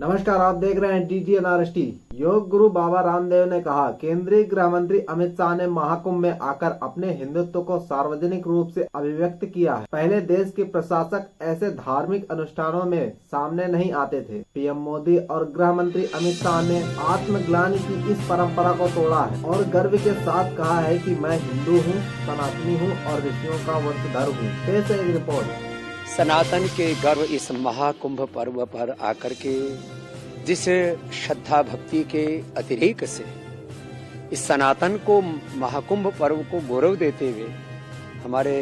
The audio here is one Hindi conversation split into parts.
नमस्कार, आप देख रहे हैं DGNRST। योग गुरु बाबा रामदेव ने कहा, केंद्रीय गृह मंत्री अमित शाह ने महाकुंभ में आकर अपने हिंदुत्व को सार्वजनिक रूप से अभिव्यक्त किया है। पहले देश के प्रशासक ऐसे धार्मिक अनुष्ठानों में सामने नहीं आते थे। पीएम मोदी और गृह मंत्री अमित शाह ने आत्मग्लानि की इस परंपरा को तोड़ा है और गर्व के साथ कहा है कि मैं हिंदू हूँ, सनातनी हूँ और ऋषियों का वंशधर हूँ। पेश है एक रिपोर्ट। सनातन के गर्व इस महाकुंभ पर्व पर आकर के जिस श्रद्धा भक्ति के अतिरेक से इस सनातन को महाकुंभ पर्व को गौरव देते हुए हमारे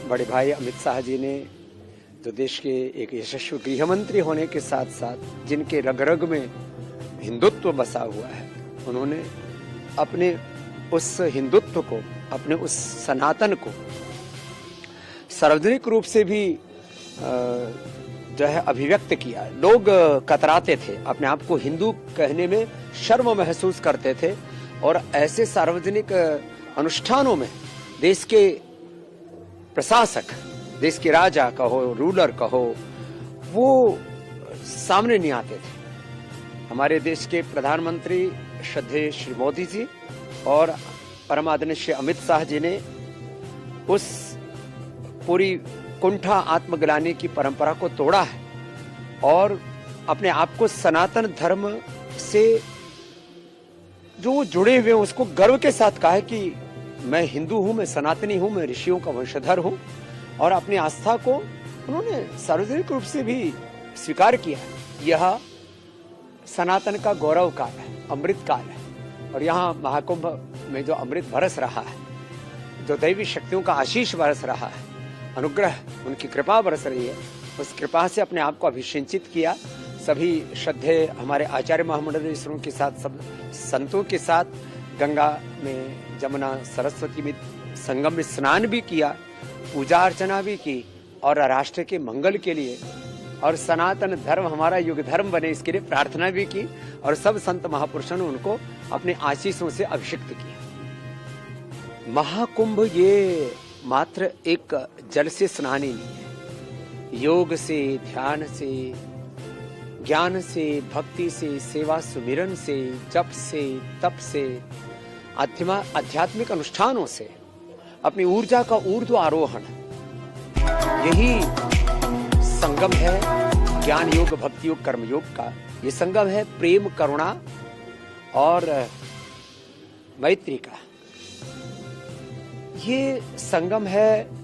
बड़े भाई अमित शाह जी ने, जो देश के एक यशस्वी गृह मंत्री होने के साथ साथ जिनके रग रग में हिंदुत्व बसा हुआ है, उन्होंने अपने उस हिंदुत्व को, अपने उस सनातन को सार्वजनिक रूप से भी जो है अभिव्यक्त किया। लोग कतराते थे, अपने आप को हिंदू कहने में शर्म महसूस करते थे और ऐसे सार्वजनिक अनुष्ठानों में देश के प्रशासक, देश के राजा कहो, रूलर कहो, वो सामने नहीं आते थे। हमारे देश के प्रधानमंत्री श्रद्धेय श्री मोदी जी और परम आदरणीय श्री अमित शाह जी ने उस पूरी कुंठा आत्मग्लानि की परंपरा को तोड़ा है और अपने आप को सनातन धर्म से जो जुड़े हुए हैं उसको गर्व के साथ कहा है कि मैं हिंदू हूं, मैं सनातनी हूं, मैं ऋषियों का वंशधर हूं और अपनी आस्था को उन्होंने सार्वजनिक रूप से भी स्वीकार किया है। यह सनातन का गौरव काल है, अमृत काल है और यहाँ महाकुंभ में जो अमृत बरस रहा है, जो दैवी शक्तियों का आशीष बरस रहा है, अनुग्रह, उनकी कृपा बरस रही है, उस कृपा से अपने आप को अभिषिंचित किया। सभी श्रद्धेय हमारे आचार्य महामंडलेश्वरों के साथ, सब संतों के साथ गंगा में, जमुना, सरस्वती में संगम में स्नान भी किया, पूजा अर्चना भी की और राष्ट्र के मंगल के लिए और सनातन धर्म हमारा युग धर्म बने इसके लिए प्रार्थना भी की और सब संत महापुरुषों ने उनको अपने आशीषों से अभिषिक्त किया। महाकुंभ ये मात्र एक जल से स्नान ही नहीं है, योग से, ध्यान से, ज्ञान से, भक्ति से, सेवा सुमिरन से, जप से, तप से, आध्यात्मिक अनुष्ठानों से अपनी ऊर्जा का ऊर्ध्व आरोहण, यही संगम है ज्ञान योग, भक्ति योग, कर्म योग का। ये संगम है प्रेम, करुणा और मैत्री का। ये संगम है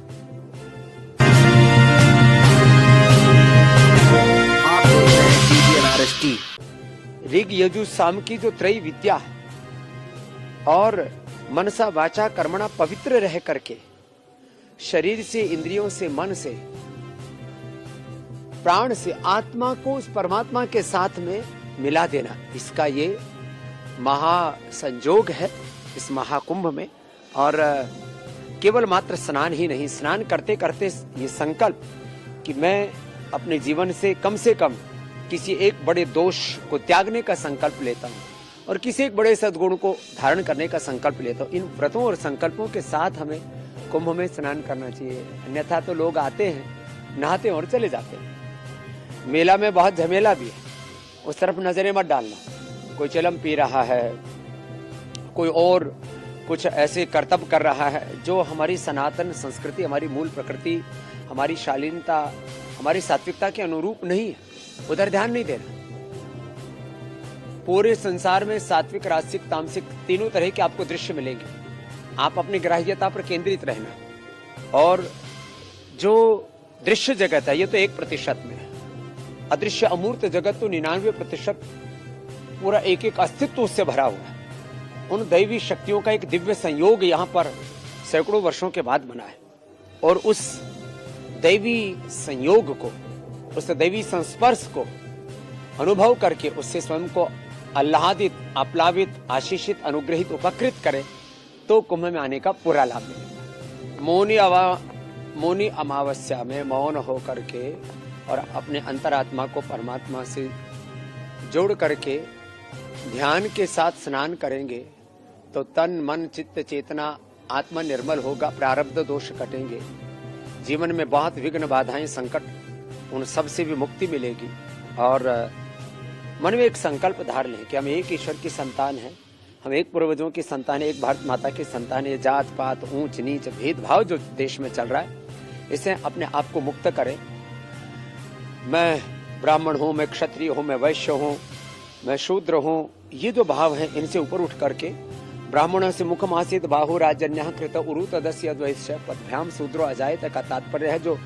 ऋग यजु साम की जो त्रय विद्या है और मनसा वाचा कर्मणा पवित्र रह करके शरीर से, इंद्रियों से, मन से, प्राण से आत्मा को उस परमात्मा के साथ में मिला देना, इसका ये महासंयोग है इस महाकुंभ में। और केवल मात्र स्नान ही नहीं, स्नान करते करते ये संकल्प कि मैं अपने जीवन से कम किसी एक बड़े दोष को त्यागने का संकल्प लेता हूँ और किसी एक बड़े सद्गुण को धारण करने का संकल्प लेता हूँ। इन व्रतों और संकल्पों के साथ हमें कुंभ में स्नान करना चाहिए, अन्यथा तो लोग आते हैं, नहाते हैं और चले जाते हैं। मेला में बहुत झमेला भी है, उस तरफ नजरें मत डालना। कोई चिलम पी रहा है, कोई और कुछ ऐसे कर्तव्य कर रहा है जो हमारी सनातन संस्कृति, हमारी मूल प्रकृति, हमारी शालीनता, हमारी सात्विकता के अनुरूप नहीं है, उधर ध्यान नहीं देना। पूरे संसार में सात्विक, राजसिक, तामसिक तीनों तरह के आपको दृश्य मिलेंगे। आप अपनी ग्राह्यता पर केंद्रित रहना और जो दृश्य जगत है ये तो 1% में है, अदृश्य अमूर्त जगत तो 99% पूरा एक अस्तित्व उससे भरा हुआ है। उन दैवी शक्तियों का एक दिव्य संयोग यहाँ पर सैकड़ों वर्षों के बाद बना है और उस दैवी संयोग को, उस दैवी संस्पर्श को अनुभव करके उससे स्वयं को आह्लादित, आप्लावित, आशीषित, अनुग्रहित, उपकृत करे तो कुंभ में आने का पूरा लाभ मिलेगा। मौनी अमावस्या में मौन हो करके और अपने अंतरात्मा को परमात्मा से जोड़ करके ध्यान के साथ स्नान करेंगे तो तन, मन, चित्त, चेतना, आत्मा निर्मल होगा, प्रारब्ध दोष कटेंगे, जीवन में बहुत विघ्न, बाधाएं, संकट, उन सब से भी मुक्ति मिलेगी और मन में एक संकल्प धार लें कि हम एक ईश्वर की संतान हैं, हम एक पूर्वजों की संतान है, एक भारत माता की संतान है। जात पात, ऊंच नीच, भेदभाव जो देश में चल रहा है, इसे अपने आप को मुक्त करें। मैं ब्राह्मण हूं, मैं क्षत्रिय हूं, मैं वैश्य हूं, मैं शूद्र हूं, ये जो भाव है इनसे ऊपर उठ करके ब्राह्मणों से मुखमासित बाहु राजन्यः कृत उरु तदस्य द्वैश्य पदभ्याम शूद्रो अजायत का तात्पर्य है जो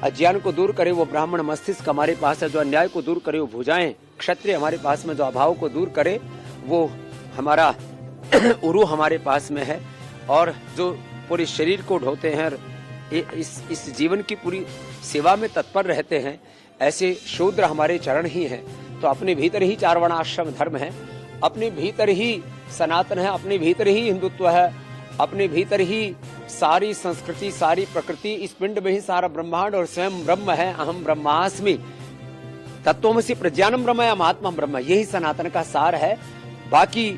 अज्ञान को दूर करे वो ब्राह्मण मस्तिष्क हमारे पास है, जो अन्याय को दूर करे वो भुजाएं क्षत्रिय हमारे पास में, जो अभाव को दूर करे वो हमारा उरु हमारे पास में है, और जो पूरे शरीर को ढोते हैं, इस जीवन की पूरी सेवा में तत्पर रहते हैं, ऐसे शूद्र हमारे चरण ही हैं। तो अपने भीतर ही 4 वर्णाश्रम धर्म है, अपने भीतर ही सनातन है, अपने भीतर ही हिंदुत्व है, अपने भीतर ही सारी संस्कृति, सारी प्रकृति, इस पिंड में ही सारा ब्रह्मांड और स्वयं ब्रह्म है। अहम ब्रह्मास्मि तत्त्वमसि प्रज्ञानम ब्रह्म या महात्मा ब्रह्म, यही सनातन का सार है। बाकी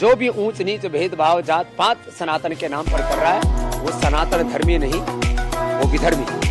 जो भी ऊंच नीच भेदभाव जात पात सनातन के नाम पर कर रहा है वो सनातन धर्मी नहीं, वो विधर्मी।